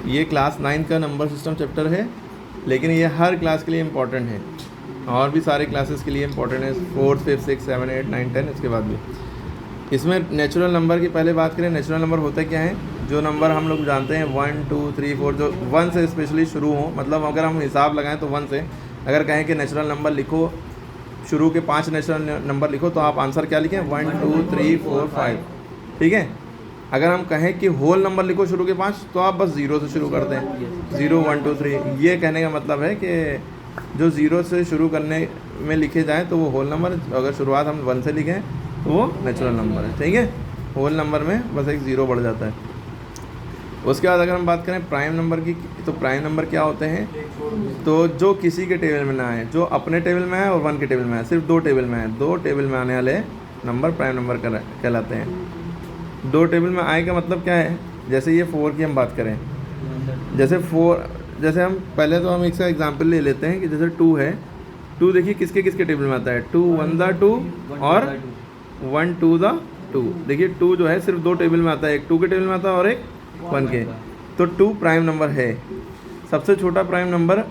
ये क्लास 9 का number system chapter है, लेकिन ये हर क्लास के लिए इम्पॉर्टेंट है और भी सारे क्लासेस के लिए इम्पॉर्टेंट है, 4th 5th 6th 7 8 9 10 इसके बाद भी। इसमें नेचुरल नंबर की पहले बात करें, नेचुरल नंबर होता क्या है, जो नंबर हम लोग जानते हैं 1 2 3 4 जो 1 से स्पेशली शुरू हो, मतलब अगर हम हिसाब लगाएं तो 1 से अगर कहें कि नेचुरल नंबर लिखो, शुरू के 5 नेचुरल नंबर लिखो, तो आप आंसर क्या लिखें 1 2 3 4 5, ठीक है। अगर हम कहें कि होल नंबर लिखो शुरू के 5, तो आप बस 0 से शुरू कर दें, 0 1 2 3। ये कहने का मतलब है कि जो 0 से शुरू करने में लिखे जाए तो वो होल नंबर, अगर शुरुआत हम 1 से लिखें तो वो नेचुरल नंबर है, ठीक है। होल नंबर में बस एक 0 बढ़ जाता है। उसके बाद अगर हम बात करें प्राइम नंबर की, तो प्राइम नंबर क्या होते हैं, तो जो किसी के टेबल में ना आए, जो अपने टेबल में आए और 1 के टेबल में आए, सिर्फ 2 टेबल में आए, 2 टेबल में आने वाले नंबर प्राइम नंबर कहलाते हैं। 2 टेबल में आए का मतलब क्या है, जैसे ये 4 की हम बात करें, जैसे हम पहले तो हम इसका एग्जांपल ले लेते हैं कि जैसे 2 है, 2 देखिए किसके किसके टेबल में आता है, 2 1 द 2 और 1 2 द 2। देखिए 2 जो है सिर्फ 2 टेबल में आता है, एक 2 के टेबल में आता है और एक 1 के, तो 2 प्राइम नंबर है। सबसे छोटा प्राइम नंबर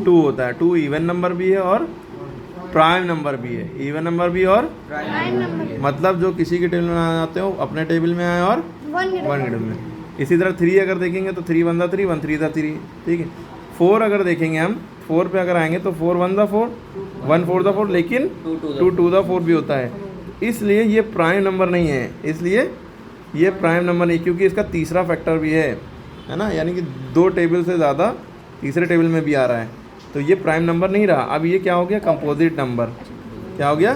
2 होता है। 2 इवन नंबर भी है और प्राइम नंबर भी है, इवन नंबर भी और प्राइम नंबर मतलब जो किसी के टेबल में आते हो अपने टेबल में आए और 1 के टेबल में। इसी तरह 3 अगर देखेंगे तो 3 1 द 3 1 3 द 3, ठीक है। 4 अगर देखेंगे हम, 4 पे अगर आएंगे तो 4 1 द 4 1 4 द 4, लेकिन 2 2 द 4 भी होता है। इसलिए ये प्राइम नंबर नहीं है, इसलिए ये प्राइम नंबर नहीं, क्योंकि इसका तीसरा फैक्टर भी है ना, यानी कि 2 टेबल से ज़्यादा तीसरे टेबल में भी आ रहा है, तो ये प्राइम नंबर नहीं रहा। अब ये क्या हो गया, कंपोजिट नंबर। क्या हो गया,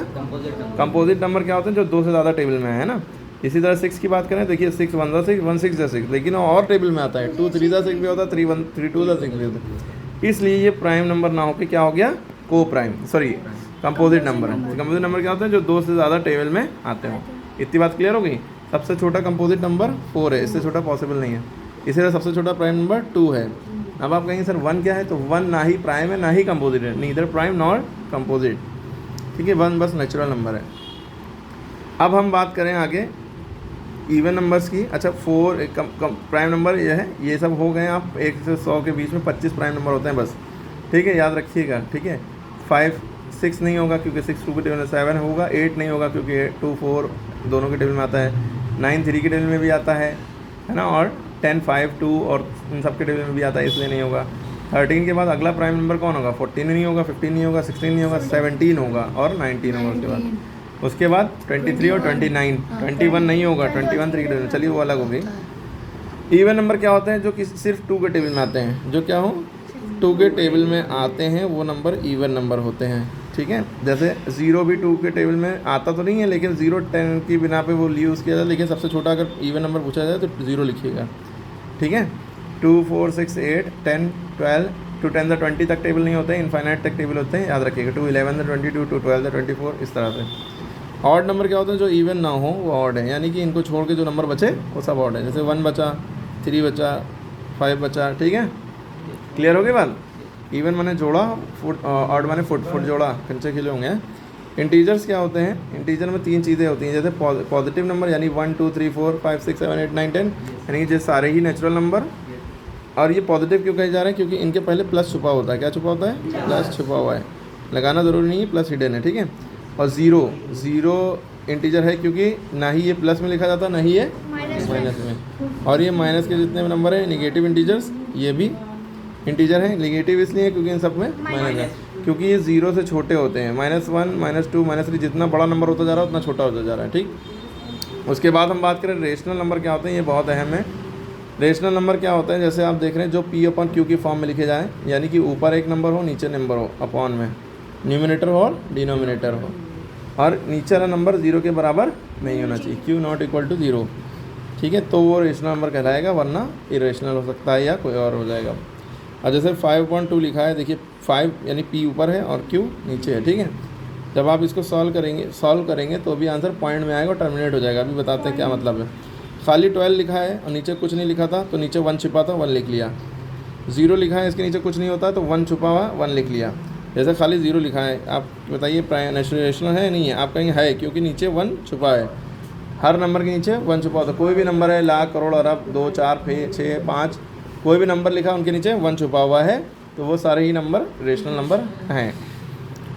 कंपोजिट नंबर क्या होते हैं, जो 2 से ज़्यादा टेबल में है ना। इसी तरह 6 की बात करें, देखिए 6 1 द 6 1 6 द 6, लेकिन और टेबल में आता है, 2 3 द 6 भी होता है, 3 1 3 2 द 6 भी होता है। इसलिए ये प्राइम नंबर ना होकर क्या हो गया, को प्राइम, सॉरी कंपोजिट नंबर है। कंपोजिट नंबर क्या होता है, जो 2 से ज़्यादा टेबल में आते हो। इतनी बात क्लियर हो गई। सबसे छोटा कंपोजिट नंबर 4 है, इससे छोटा पॉसिबल नहीं है। इसी तरह सबसे छोटा प्राइम नंबर 2 है। अब आप कहेंगे सर 1 क्या है, तो 1 ना ही प्राइम है ना ही कंपोजिट है, नीदर प्राइम नॉर कंपोजिट, ठीक है। 1 बस नेचुरल नंबर है। अब हम बात करें आगे इवन नंबर्स की। अच्छा 4 प्राइम नंबर ये है, ये सब हो गए। आप 1 से 100 के बीच में 25 प्राइम नंबर होते हैं बस, ठीक है, याद रखिएगा, ठीक है। 5 6 नहीं होगा क्योंकि 6 2 के टेबल में, 7 होगा, 8 नहीं होगा क्योंकि 2 4 दोनों के टेबल में आता है, 9 3 के टेबल में भी आता है ना, और 10 5 2 और इन सब के टेबल में भी आता है, इसलिए नहीं होगा। 13 के बाद अगला प्राइम नंबर कौन होगा, 14 नहीं होगा, 15 नहीं होगा, 16 नहीं होगा, 17 होगा और 19 होगा। उसके बाद 23 और 29, 21 नहीं होगा, 21 3 के टेबल में, चलिए वो अलग हो गई। इवन नंबर क्या होते हैं, जो कि सिर्फ 2 के टेबल में आते हैं, जो क्या हो 2 के टेबल में आते हैं, वो नंबर इवन नंबर होते हैं, ठीक है। जैसे 0 भी 2 के टेबल में आता तो नहीं है, लेकिन 0 10 की बिना पे वो यूज़ किया जाए, लेकिन सबसे छोटा अगर इवन नंबर पूछा जाए तो 0 लिखिएगा, ठीक है। 2 4 6 8 10 12 टू 10 द 20 तक टेबल नहीं होते हैं, इनफाइनाइट तक टेबल होते हैं, याद रखिएगा। 2 11 द 22 2 12 द 24, इस तरह से। ऑड नंबर क्या होते हैं, जो इवन ना हो वो ऑड है, यानी कि इनको छोड़ के जो नंबर बचे वो सब ऑड है। जैसे 1 बचा, 3 बचा, 5 बचा, ठीक है। क्लियर हो गई बात। इवन माने जोड़ा, फुट, ऑड माने फुट जोड़ा, कंचे खिले होंगे। इंटीजर्स क्या होते हैं, इंटीजर में 3 चीज़ें होती हैं, जैसे पॉजिटिव नंबर यानी 1 2 3 4 5 6 7 8 9 10, यानी कि ये सारे ही नेचुरल नंबर। और ये पॉजिटिव क्यों कहे जा रहे हैं, क्योंकि इनके पहले प्लस छुपा होता है। क्या छुपा होता है, प्लस छुपा हुआ है, लगाना ज़रूरी नहीं है, प्लस हिडन है, ठीक है। और 0 इंटीजर है क्योंकि ना ही ये प्लस में लिखा जाता ना ही ये माइनस में। और ये माइनस के जितने नंबर हैं निगेटिव इंटीजर्स, ये भी इंटीजर हैं। निगेटिव इसलिए है क्योंकि इन सब में माइनस है, क्योंकि ये 0 से छोटे होते हैं। -1 -2 -3 जितना बड़ा नंबर होता जा रहा है उतना छोटा होता जा रहा है, ठीक। उसके बाद हम बात करें रेशनल नंबर क्या होते हैं, ये बहुत अहम है। रेशनल नंबर क्या होता है, जैसे आप देख रहे हैं जो P/Q की फॉर्म में लिखे जाए, यानी कि ऊपर एक नंबर हो नीचे नंबर हो, अपॉन में न्यूमिनेटर हो और डिनोमिनेटर हो, और नीचे वाला नंबर 0 के बराबर नहीं होना चाहिए, Q ≠ = 0, ठीक है। तो वो रेशनल नंबर कहलाएगा, वरना इरेशनल हो सकता है या कोई और हो जाएगा। और जैसे 5.2 लिखा है, देखिए 5 यानी P ऊपर है और Q नीचे है, ठीक है। जब आप इसको सॉल्व करेंगे तो भी आंसर पॉइंट में आएगा और टर्मिनेट हो जाएगा। अभी बताते हैं क्या मतलब है। खाली 12 लिखा है और नीचे कुछ नहीं लिखा था, तो नीचे 1 छिपा था, 1 लिख लिया। 0 लिखा है, इसके नीचे कुछ नहीं होता तो 1 छुपा हुआ, 1 लिख लिया। जैसे खाली 0 लिखा है, आप बताइए रेशनल है नहीं है, आप कहेंगे है, क्योंकि नीचे 1 छुपा है। हर नंबर के नीचे 1 छुपा होता है। कोई भी नंबर है, लाख करोड़ अरब 2 4 6 5 कोई भी नंबर लिखा उनके नीचे 1 छुपा हुआ है तो वो सारे ही नंबर रेशनल नंबर हैं।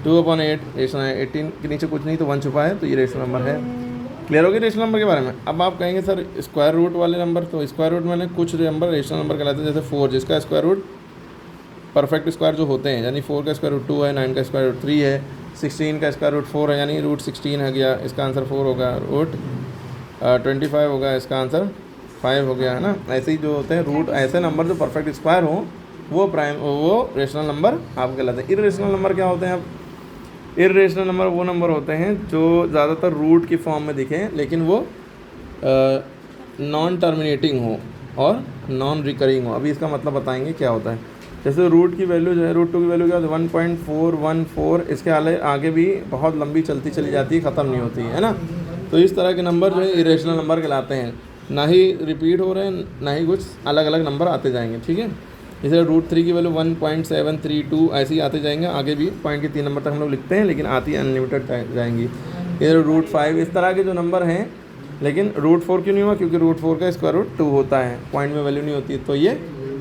2/8 रेशनल है, 18 के नीचे कुछ नहीं तो 1 छुपा है तो ये रेशनल नंबर है। क्लियर हो गया रेशनल नंबर के बारे में। अब आप कहेंगे सर स्क्वायर रूट वाले नंबर, तो स्क्वायर रूट में कुछ नंबर रेशनल नंबर कहलाते हैं, जैसे 4 जिसका स्क्वायर रूट परफेक्ट स्क्वायर जो होते हैं, यानी 4 का स्क्वायर रूट 2 है, 9 का स्क्वायर रूट 3 है, 16 का स्क्वायर रूट 4 है, यानी रूट 16 है गया, इसका आंसर 4 होगा। रूट 25 होगा, इसका आंसर 5 हो गया, है ना। ऐसे ही जो होते हैं रूट, ऐसे नंबर जो परफेक्ट स्क्वायर हो वो रेशनल नंबर आप कहलाते हैं। इर्रेशनल नंबर क्या होते हैं? अब इर्रेशनल नंबर वो नंबर होते हैं जो ज़्यादातर रूट की फॉर्म में दिखें लेकिन वो नॉन टर्मिनेटिंग हो और नॉन रिकरिंग हो। अभी इसका मतलब बताएंगे क्या होता है। जैसे रूट की वैल्यू जो है, रूट 2 की वैल्यू क्या होती है 1.414, इसके आगे भी बहुत लंबी चलती चली जाती है, ख़त्म नहीं होती है ना। तो इस तरह के नंबर जो है इरेशनल नंबर कहलाते हैं, ना ही रिपीट हो रहे हैं ना ही कुछ अलग अलग नंबर आते जाएंगे, ठीक है। जैसे रूट 3 की वैल्यू 1.732 ऐसे ही आते जाएंगे, आगे भी पॉइंट के 3 नंबर तक हम लोग लिखते हैं लेकिन आती अनलिमिटेड जाएंगी। इधर रूट 5, इस तरह के जो नंबर हैं। लेकिन रूट 4 क्यों नहीं हुआ? क्योंकि रूट 4 का स्क्वायर रूट 2 होता है, पॉइंट में वैल्यू नहीं होती, तो ये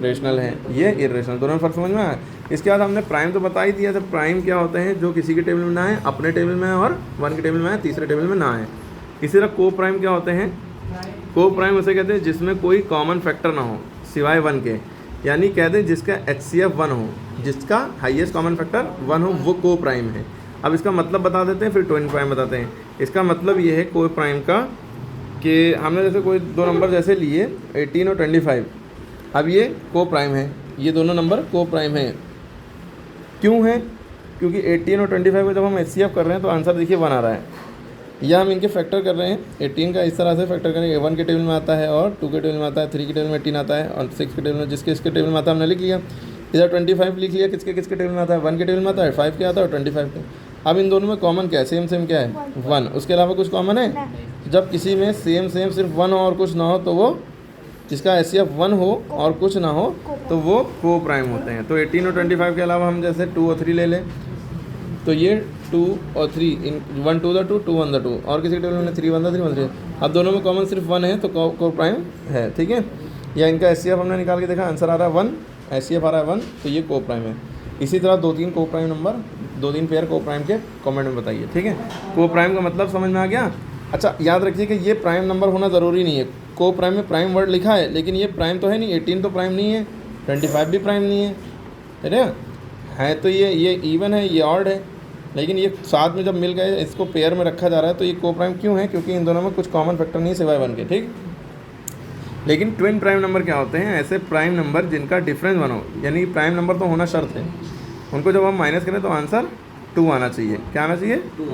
रेशनल है, ये इरेशनल। दोनों में फर्क समझ में आया। इसके बाद हमने प्राइम तो बता ही दिया था। प्राइम क्या होते हैं? जो किसी के टेबल में ना आए, अपने टेबल में और 1 के टेबल में आए, तीसरे टेबल में ना आए। इसी तरह को प्राइम क्या होते हैं? को प्राइम उसे कहते हैं जिसमें कोई कॉमन फैक्टर ना हो सिवाय 1 के, यानी कहते हैं जिसका HCF 1 हो, जिसका हाईएस्ट कॉमन फैक्टर 1 हो, वो को प्राइम है। अब इसका मतलब बता देते हैं, फिर ट्विन प्राइम बताते हैं। इसका मतलब ये है को प्राइम का कि हमने जैसे कोई दो नंबर जैसे लिए 18 और 25, अब ये को प्राइम है, ये दोनों नंबर को प्राइम है। क्यों है? क्योंकि 18 और 25 को जब हम HCF कर रहे हैं तो आंसर देखिए 1 आ रहा है, या हम इनके फैक्टर कर रहे हैं। 18 का इस तरह से फैक्टर करेंगे, 1 के टेबल में आता है और 2 के टेबल में आता है, 3 के टेबल में 18 आता है और 6 के टेबल में जिसके इसके टेबल में आता है हमने लिख लिया। इधर 25 लिख लिया, किसके किसके टेबल में आता है? 1 के टेबल में आता है, 5 के आता है और 25 के। अब इन दोनों में कॉमन क्या है? सेम क्या है? 1। उसके अलावा कुछ कॉमन है? जब किसी में सेम सिर्फ 1 हो और कुछ ना हो तो वो, जिसका HCF 1 हो और कुछ ना हो तो वो को प्राइम होते हैं। तो 18 और 25 के अलावा हम जैसे 2 और 3 ले लें, तो ये 2 और 3, इन 1 2 2 2 1 2, और किसी टेबल में 3 1 3 1 3। अब दोनों में कॉमन सिर्फ 1 है तो को प्राइम है, ठीक है। या इनका HCF हमने निकाल के देखा, आंसर आ रहा है 1, HCF आ रहा है 1, तो ये को प्राइम है। इसी तरह 2-3 को प्राइम नंबर, 2-3 पेयर को प्राइम के कमेंट में बताइए, ठीक है। को प्राइम का मतलब समझ में आ गया? अच्छा याद रखिए कि ये प्राइम नंबर होना ज़रूरी नहीं है। को प्राइम में प्राइम वर्ड लिखा है लेकिन ये प्राइम तो है नहीं। 18 तो प्राइम नहीं है, 25 भी प्राइम नहीं है ना, है तो ये इवन है, ये ऑड है, लेकिन ये साथ में जब मिल गए इसको पेयर में रखा जा रहा है तो ये को प्राइम क्यों है? क्योंकि इन दोनों में कुछ कॉमन फैक्टर नहीं सिवाय 1 के, ठीक। लेकिन ट्विन प्राइम नंबर क्या होते हैं? ऐसे प्राइम नंबर जिनका डिफरेंस 1 हो, यानी प्राइम नंबर तो होना शर्त है, उनको जब हम माइनस करें तो आंसर 2 आना चाहिए। क्या आना चाहिए? 2,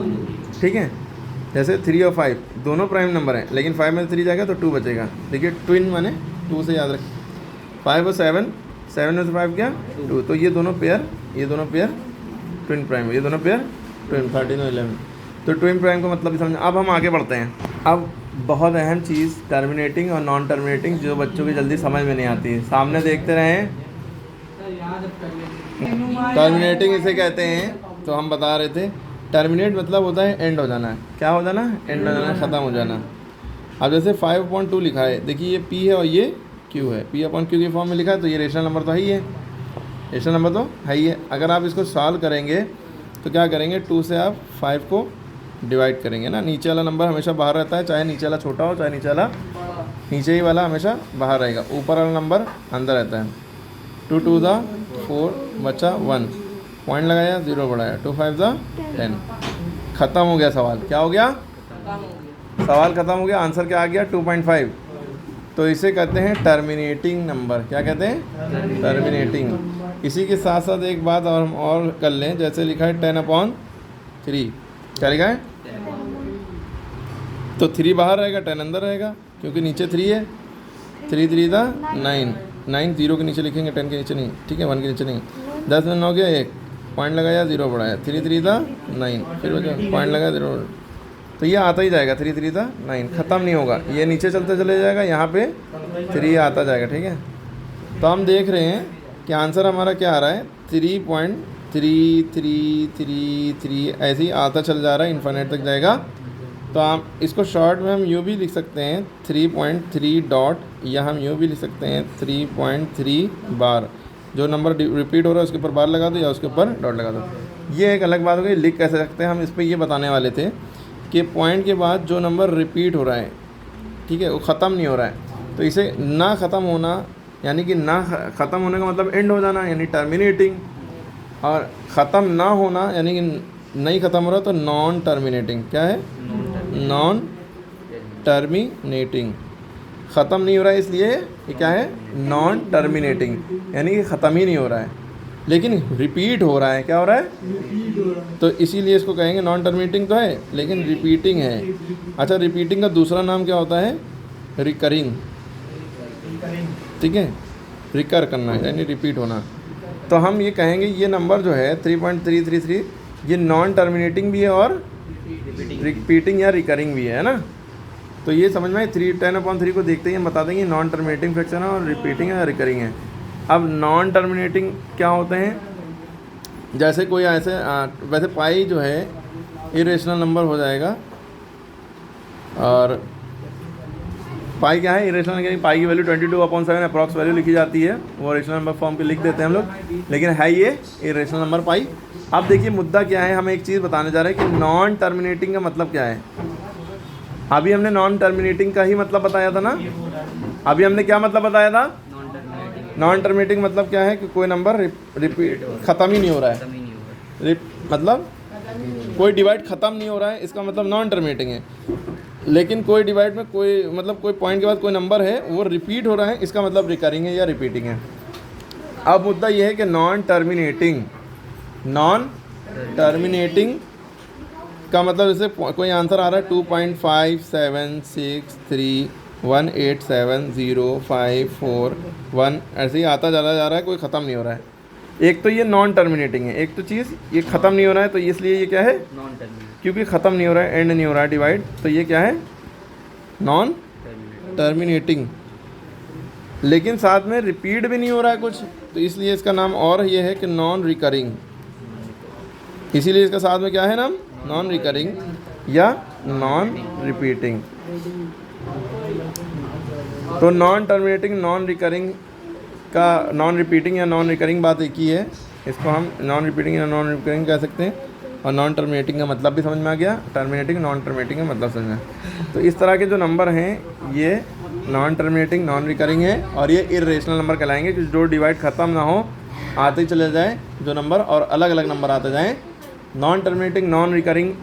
ठीक है। जैसे 3 और 5 दोनों प्राइम नंबर हैं, लेकिन 5 में 3 जाएगा तो 2 बचेगा। देखिए ट्विन माने 2 से याद रखिए। 5 और 7, 7 में से 5 क्या? 2, तो ये दोनों पेयर ट्विन प्राइम, ये दोनों पेयर ट्विन। 13 और 11, तो ट्विन प्राइम का मतलब भी समझ। अब हम आगे बढ़ते हैं। अब बहुत अहम चीज़ टर्मिनेटिंग और नॉन टर्मिनेटिंग, जो बच्चों की जल्दी समझ में नहीं आती है। सामने देखते रहें। टर्मिनेटिंग इसे कहते हैं, तो हम बता रहे थे टर्मिनेट मतलब होता है एंड हो जाना। क्या हो जाना? एंड हो जाना, ख़त्म हो जाना। अब जैसे 5/2 लिखा है, देखिए ये P है और ये Q है, P/Q की फॉर्म में लिखा है, तो ये रेशनल नंबर तो है ही है, रेशनल नंबर तो है ही है। अगर आप इसको सॉल्व करेंगे तो क्या करेंगे? 2 से आप 5 को डिवाइड करेंगे ना। नीचे वाला नंबर हमेशा बाहर रहता है, चाहे नीचे वाला छोटा हो चाहे नीचे ही वाला हमेशा बाहर रहेगा, ऊपर वाला नंबर अंदर रहता है। 2 2 4 बचा 1, पॉइंट लगाया, 0 बढ़ाया, 2 5 10। ख़त्म हो गया सवाल। क्या हो गया? सवाल ख़त्म हो गया। आंसर क्या आ गया? 2.5। तो इसे कहते हैं टर्मिनेटिंग नंबर। क्या कहते हैं? टर्मिनेटिंग। इसी के साथ साथ एक बात और हम और कर लें, जैसे लिखा है 10/3। क्या लिखा है? तो 3 बाहर रहेगा, 10 अंदर रहेगा, क्योंकि नीचे 3 है। 3 3 9, 9 0 के नीचे लिखेंगे, 10 के नीचे नहीं, ठीक है, 1 के नीचे नहीं। 10 में 9 गया, 1 पॉइंट लगाया, 0 बढ़ाया, 3 3 9, फिर पॉइंट लगाया, 0। तो ये आता ही जाएगा, 3 3 9, ख़त्म नहीं होगा, ये नीचे चलते चले जाएगा, यहाँ पे 3 आता जाएगा, ठीक है। तो हम देख रहे हैं कि आंसर हमारा क्या आ रहा है? 3.3333 ऐसे ही आता चल जा रहा है, इन्फिनिट तक जाएगा। तो आप इसको शॉर्ट में हम यूँ भी लिख सकते हैं 3.3 डॉट, या हम यूँ भी लिख सकते हैं 3.3 बार। जो नंबर रिपीट हो रहा है उसके ऊपर बार लगा दो या उसके ऊपर डॉट लगा दो। ये एक अलग बात हो गई, लिख कैसे सकते हैं हम। इस पर ये बताने वाले थे कि पॉइंट के बाद जो नंबर रिपीट हो रहा है, ठीक है, वो ख़त्म नहीं हो रहा है, तो इसे ना ख़त्म होना, यानी कि ना ख़त्म होने का मतलब एंड हो जाना यानी टर्मिनेटिंग, और ख़त्म ना होना यानी कि नहीं ख़त्म हो रहा तो नॉन टर्मिनेटिंग। क्या है? Non terminating. ख़त्म नहीं हो रहा है इसलिए ये क्या है? नॉन टर्मिनेटिंग, यानी कि ख़त्म ही नहीं हो रहा है लेकिन रिपीट हो रहा है। क्या हो रहा है? तो इसीलिए इसको कहेंगे नॉन टर्मिनेटिंग तो है लेकिन रिपीटिंग है। अच्छा, रिपीटिंग का दूसरा नाम क्या होता है? रिकरिंग। ठीक है, रिकर करना है यानी रिपीट होना। तो हम ये कहेंगे ये नंबर जो है 3.333 ये नॉन टर्मिनेटिंग भी है और रिपीटिंग या रिकरिंग भी है ना। तो ये समझ में 10/3 को देखते ही हम बता देंगे नॉन टर्मिनेटिंग फ्रैक्शन है और रिपीटिंग है या रिकरिंग है। अब नॉन टर्मिनेटिंग क्या होते हैं? जैसे कोई ऐसे वैसे पाई जो है इरेशनल नंबर हो जाएगा, और पाई क्या है? इरेशनल, यानी पाई की वैल्यू 22/7 अप्रॉक्स वैल्यू लिखी जाती है, वो रेशनल नंबर फॉर्म पे लिख देते हैं हम लोग, लेकिन है ये इरेशनल नंबर पाई। अब देखिए मुद्दा क्या है, हम एक चीज़ बताने जा रहे हैं कि नॉन टर्मिनेटिंग का मतलब क्या है। अभी हमने नॉन टर्मिनेटिंग का ही मतलब बताया था ना। अभी हमने क्या मतलब बताया था? नॉन टर्मिनेटिंग मतलब क्या है कि कोई नंबर रिपीट ख़त्म ही नहीं हो रहा है, मतलब कोई डिवाइड ख़त्म नहीं हो रहा है, इसका मतलब नॉन टर्मिनेटिंग है। लेकिन कोई डिवाइड में कोई मतलब कोई पॉइंट के बाद कोई नंबर है वो रिपीट हो रहा है, इसका मतलब रिकरिंग है या रिपीटिंग है। अब मुद्दा ये है कि नॉन टर्मिनेटिंग का मतलब जैसे कोई आंसर आ रहा है 2.5763187054 ऐसे ही आता जा रहा है, कोई ख़त्म नहीं हो रहा है। एक तो ये नॉन टर्मिनेटिंग है, एक तो चीज़ ये ख़त्म नहीं हो रहा है, तो इसलिए ये क्या है? Non terminating. क्योंकि ख़त्म नहीं हो रहा है, एंड नहीं हो रहा है डिवाइड, तो ये क्या है? Non terminating. लेकिन साथ में रिपीट भी नहीं हो रहा है कुछ, तो इसलिए इसका नाम और ये है कि नॉन रिकरिंग। इसीलिए इसका साथ में क्या है नाम? नॉन रिकरिंग या नॉन रिपीटिंग। तो नॉन टर्मिनेटिंग, नॉन रिकरिंग का नॉन रिपीटिंग या नॉन रिकरिंग बात एक ही है। इसको हम नॉन रिपीटिंग या नॉन रिकरिंग कह सकते हैं, और नॉन टर्मिनेटिंग का मतलब भी समझ में आ गया, टर्मिनेटिंग नॉन टर्मिनेटिंग का मतलब समझ में। तो इस तरह के जो नंबर हैं ये नॉन टर्मिनेटिंग, नॉन रिकरिंग है, और ये इर्रेशनल नंबर कहलाएंगे कि जो डिवाइड ख़त्म ना हो, आते ही चले जाए जो नंबर, और अलग अलग नंबर आते जाएँ। Non terminating, non recurring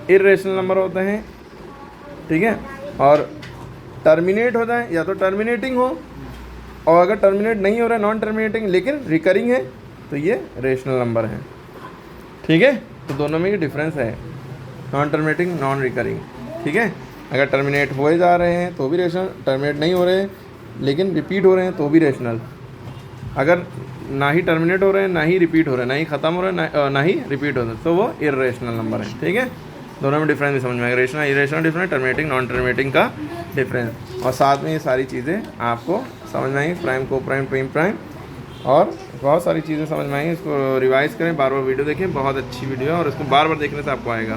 irrational number होते हैं, ठीक है। और टर्मिनेट हो जाए या तो टर्मिनेटिंग हो, और अगर टर्मिनेट नहीं हो रहा है नॉन टर्मिनेटिंग लेकिन रिकरिंग है, तो ये रेशनल नंबर है, ठीक है। तो दोनों में ये डिफरेंस है, नॉन टर्मिनेटिंग, नॉन रिकरिंग, ठीक है। अगर टर्मिनेट हुए जा रहे हैं तो भी रेशनल, टर्मिनेट नहीं हो रहे लेकिन रिपीट हो रहे हैं तो भी रेशनल। अगर ना ही टर्मिनेट हो रहे हैं, ना ही रिपीट हो रहे हैं, ना ही ख़त्म हो रहे हैं, ना ही रिपीट हो रहे हैं, तो वो इर्रेशनल नंबर है, ठीक है। दोनों में डिफरेंस भी समझ में आएगा, rational irrational difference, terminating non terminating का डिफरेंस, और साथ में ये सारी चीज़ें आपको समझ में आएंगी, प्राइम, को प्राइम, प्रीम प्राइम, और बहुत सारी चीज़ें समझ में आएंगी। इसको रिवाइज़ करें, बार बार वीडियो देखें, बहुत अच्छी वीडियो है और इसको बार बार देखने से आपको आएगा।